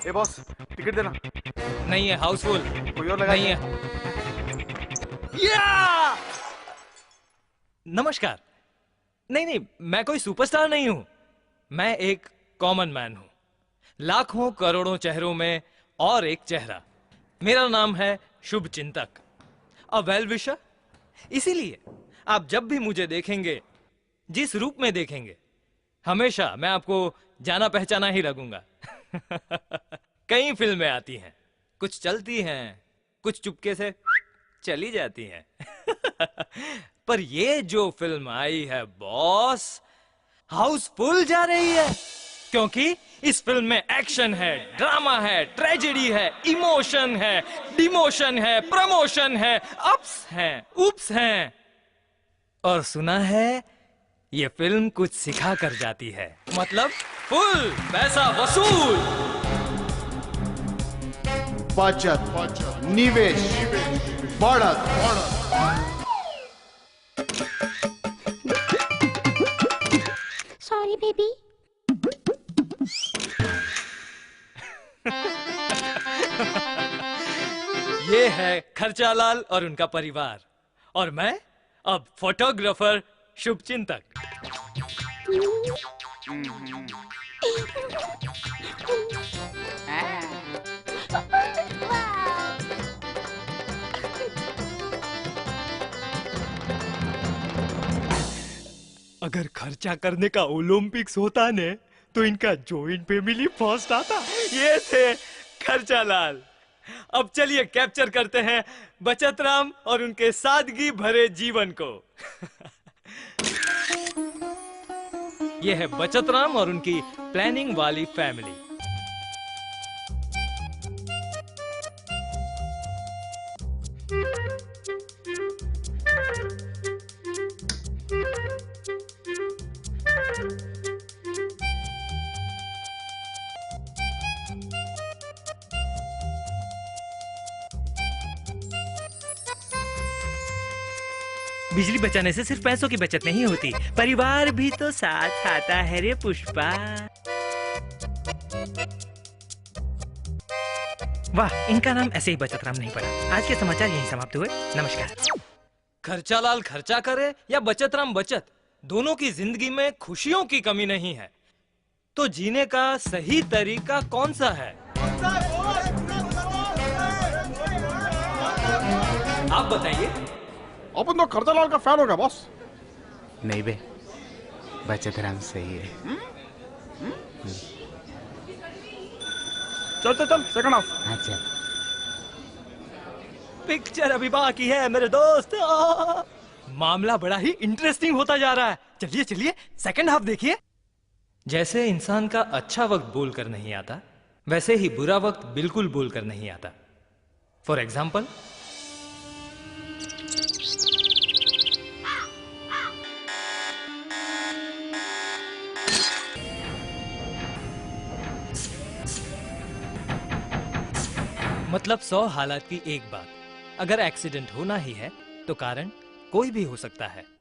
ए boss, ticket देना। नहीं है, हाउसफुल। कोई और लगा नहीं है। या! नमस्कार। नहीं नहीं, मैं कोई सुपरस्टार नहीं हूं। मैं एक कॉमन मैन हूं, लाखों करोड़ों चेहरों में और एक चेहरा। मेरा नाम है शुभ चिंतक, अ वेल विशर। इसीलिए आप जब भी मुझे देखेंगे, जिस रूप में देखेंगे, हमेशा मैं आपको जाना पहचाना ही लगूंगा। कई फिल्में आती हैं, कुछ चलती हैं, कुछ चुपके से चली जाती हैं। पर ये जो फिल्म आई है बॉस, हाउसफुल जा रही है। क्योंकि इस फिल्म में एक्शन है, ड्रामा है, ट्रेजेडी है, इमोशन है, डिमोशन है, प्रमोशन है, अप्स हैं, उप्स हैं। और सुना है ये फिल्म कुछ सिखा कर जाती है, मतलब फुल पैसा वसूल। बचत, निवेश, बढ़त। Sorry baby. ये है खर्चालाल और उनका परिवार, और मैं अब फोटोग्राफर शुभचिंतक। अगर खर्चा करने का ओलंपिक्स होता ने तो इनका जॉइंट फैमिली फर्स्ट आता। ये थे खर्चालाल। अब चलिए कैप्चर करते हैं बचतराम और उनके सादगी भरे जीवन को। ये है बचतराम और उनकी प्लानिंग वाली फैमिली। बिजली बचाने से सिर्फ पैसों की बचत नहीं होती, परिवार भी तो साथ आता है रे पुष्पा। वाह, इनका नाम ऐसे ही बचतराम नहीं पड़ा। आज के समाचार यहीं समाप्त हुए। नमस्कार। खर्चालाल खर्चा करे या बचतराम बचत, दोनों की जिंदगी में खुशियों की कमी नहीं है। तो जीने का सही तरीका कौन सा है? आप बताइए। अपन तो खर्चालाल का फैन होगा बॉस। नहीं बे, बचतराम सही है। चल चल चल, सेकंड हाफ। हाँ चल। पिक्चर अभी बाकी है मेरे दोस्त। मामला बड़ा ही इंटरेस्टिंग होता जा रहा है। चलिए चलिए, सेकंड हाफ देखिए। जैसे इंसान का अच्छा वक्त बोल कर नहीं आता, वैसे ही बुरा वक्त बिल्कुल बोल कर नहीं आता। फॉर एग्जाम्पल, मतलब 100 हालात की एक बात। अगर एक्सीडेंट होना ही है तो कारण कोई भी हो सकता है।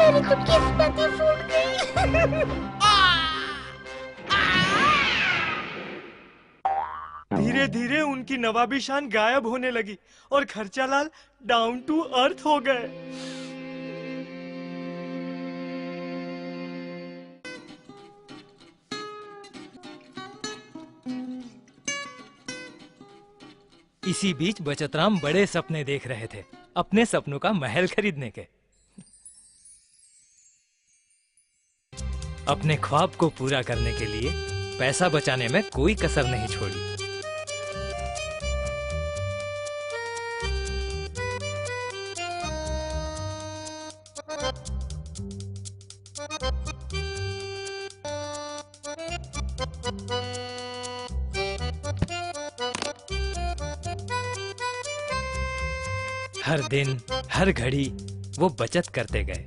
मेरी तो किस्मत ही फूट गई। धीरे धीरे उनकी नवाबी शान गायब होने लगी और खर्चालाल डाउन टू अर्थ हो गए। इसी बीच बचतराम बड़े सपने देख रहे थे, अपने सपनों का महल खरीदने के। अपने ख्वाब को पूरा करने के लिए पैसा बचाने में कोई कसर नहीं छोड़ी। हर दिन हर घड़ी वो बचत करते गए।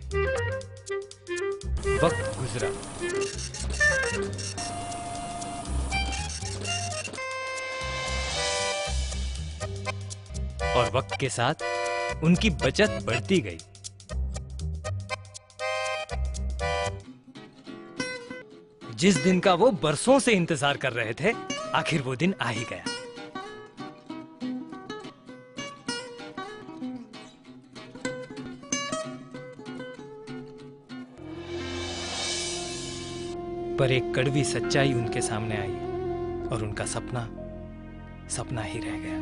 वक्त गुजरा। और वक्त के साथ उनकी बचत बढ़ती गई। जिस दिन का वो बरसों से इंतजार कर रहे थे, आखिर वो दिन आ ही गया। पर एक कड़वी सच्चाई उनके सामने आई और उनका सपना सपना ही रह गया।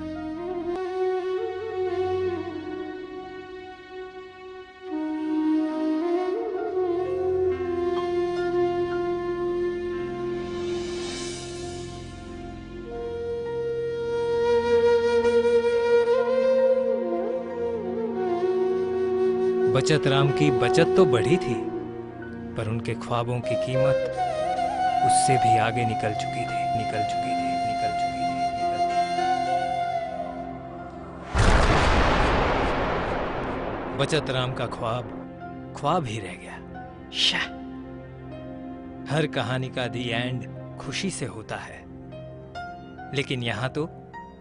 बचत राम की बचत तो बढ़ी थी, पर उनके ख्वाबों की कीमत उससे भी आगे निकल चुकी थी। बचत राम का ख्वाब ही रह गया। शाह। हर कहानी का दी एंड खुशी से होता है, लेकिन यहाँ तो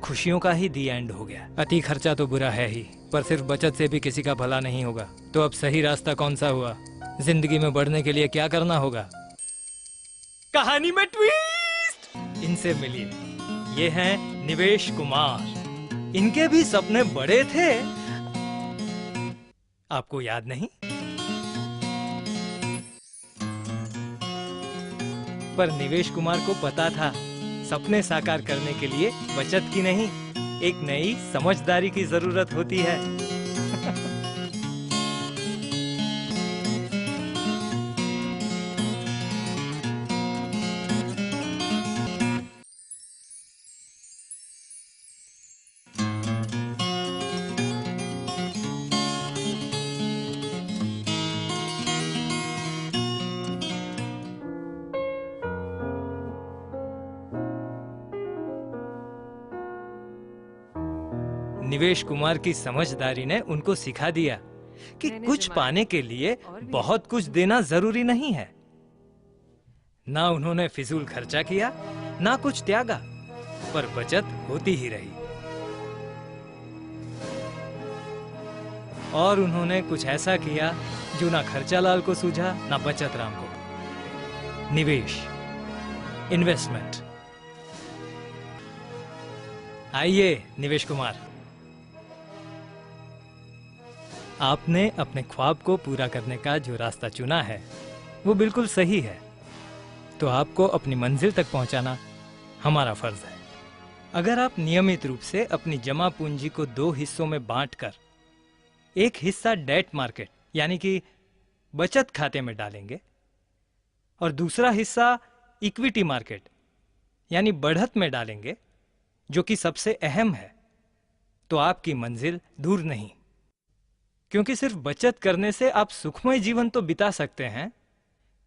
खुशियों का ही दी एंड हो गया। अति खर्चा तो बुरा है ही, पर सिर्फ बचत से भी किसी का भला नहीं होगा। तो अब सही रास्ता कौन सा हुआ? जिंदगी में बढ़ने के लिए क्या करना होगा? कहानी में ट्विस्ट। इनसे मिलिए, ये हैं निवेश कुमार। इनके भी सपने बड़े थे, आपको याद नहीं? पर निवेश कुमार को पता था, सपने साकार करने के लिए बचत की नहीं, एक नई समझदारी की जरूरत होती है। निवेश कुमार की समझदारी ने उनको सिखा दिया कि कुछ पाने के लिए बहुत कुछ देना जरूरी नहीं है। ना उन्होंने फिजूल खर्चा किया, ना कुछ त्यागा, पर बचत होती ही रही। और उन्होंने कुछ ऐसा किया जो ना खर्चा लाल को सूझा, ना बचत राम को। निवेश, इन्वेस्टमेंट। आइए निवेश कुमार, आपने अपने ख्वाब को पूरा करने का जो रास्ता चुना है वो बिल्कुल सही है। तो आपको अपनी मंजिल तक पहुंचाना हमारा फर्ज है। अगर आप नियमित रूप से अपनी जमा पूंजी को 2 हिस्सों में बांटकर एक हिस्सा डेट मार्केट यानी कि बचत खाते में डालेंगे और दूसरा हिस्सा इक्विटी मार्केट यानी बढ़त में डालेंगे, जो कि सबसे अहम है, तो आपकी मंजिल दूर नहीं। क्योंकि सिर्फ बचत करने से आप सुखमय जीवन तो बिता सकते हैं,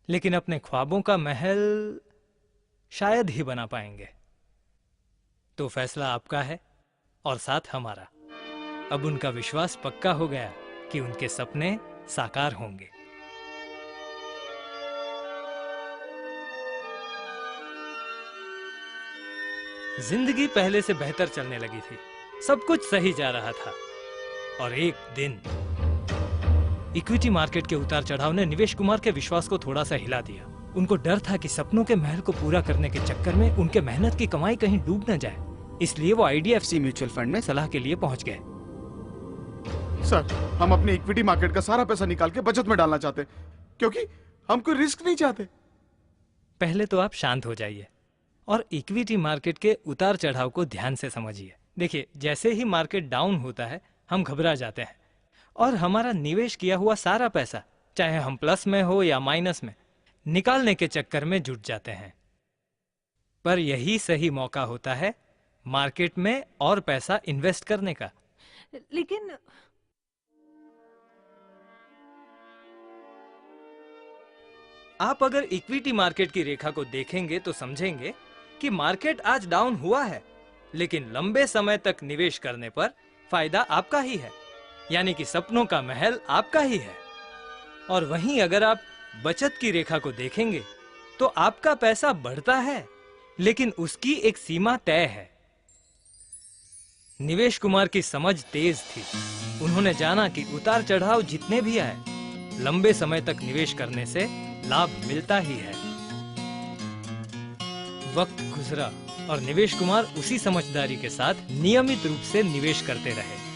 लेकिन अपने ख्वाबों का महल शायद ही बना पाएंगे। तो फैसला आपका है और साथ हमारा। अब उनका विश्वास पक्का हो गया कि उनके सपने साकार होंगे। जिंदगी पहले से बेहतर चलने लगी थी, सब कुछ सही जा रहा था। और एक दिन इक्विटी मार्केट के उतार चढ़ाव ने निवेश कुमार के विश्वास को थोड़ा सा हिला दिया। उनको डर था कि सपनों के महल को पूरा करने के चक्कर में उनके मेहनत की कमाई कहीं डूब न जाए, इसलिए वो IDFC म्यूचुअल फंड में सलाह के लिए पहुंच गए। सर, हम अपने इक्विटी मार्केट का सारा पैसा निकाल के बचत में डालना चाहते, क्योंकि हम कोई रिस्क नहीं चाहते। पहले तो आप शांत हो जाइए और इक्विटी मार्केट के उतार चढ़ाव को ध्यान से समझिए। देखिए, जैसे ही मार्केट डाउन होता है हम घबरा जाते हैं और हमारा निवेश किया हुआ सारा पैसा, चाहे हम प्लस में हो या माइनस में, निकालने के चक्कर में जुट जाते हैं। पर यही सही मौका होता है मार्केट में और पैसा इन्वेस्ट करने का। लेकिन आप अगर इक्विटी मार्केट की रेखा को देखेंगे तो समझेंगे कि मार्केट आज डाउन हुआ है, लेकिन लंबे समय तक निवेश करने पर फायदा आपका ही है। यानी कि सपनों का महल आपका ही है। और वहीं अगर आप बचत की रेखा को देखेंगे तो आपका पैसा बढ़ता है, लेकिन उसकी एक सीमा तय है। निवेश कुमार की समझ तेज थी। उन्होंने जाना कि उतार चढ़ाव जितने भी आए, लंबे समय तक निवेश करने से लाभ मिलता ही है। वक्त गुजरा और निवेश कुमार उसी समझदारी के साथ नियमित रूप से निवेश करते रहे।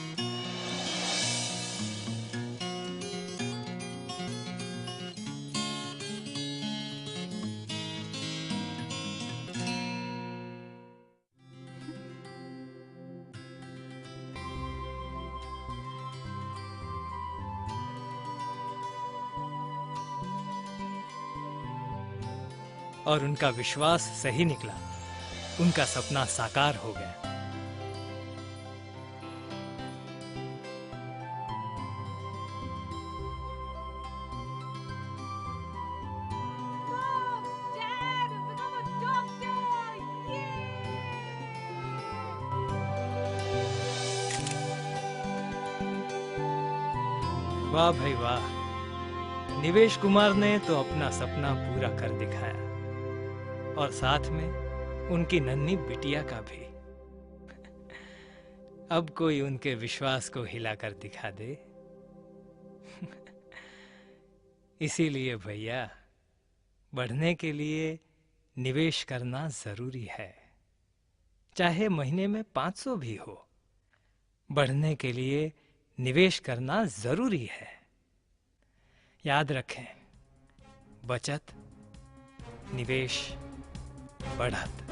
और उनका विश्वास सही निकला। उनका सपना साकार हो गया। Dad, I've become a doctor! वाह भाई वाह, निवेश कुमार ने तो अपना सपना पूरा कर दिखाया, और साथ में उनकी नन्ही बिटिया का भी। अब कोई उनके विश्वास को हिलाकर दिखा दे। इसीलिए भैया, बढ़ने के लिए निवेश करना जरूरी है, चाहे महीने में 500 भी हो। बढ़ने के लिए निवेश करना जरूरी है। याद रखें, बचत, निवेश, बढ़त।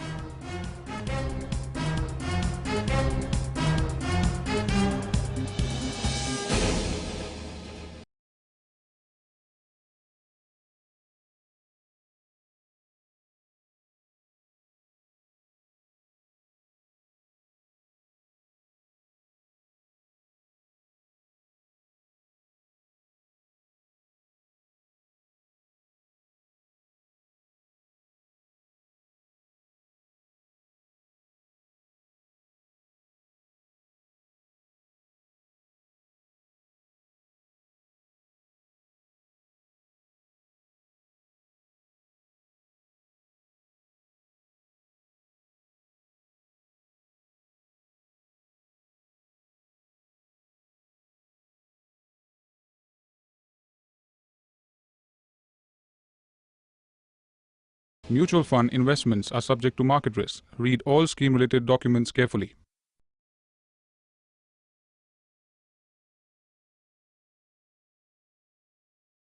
Mutual fund investments are subject to market risk. Read all scheme-related documents carefully.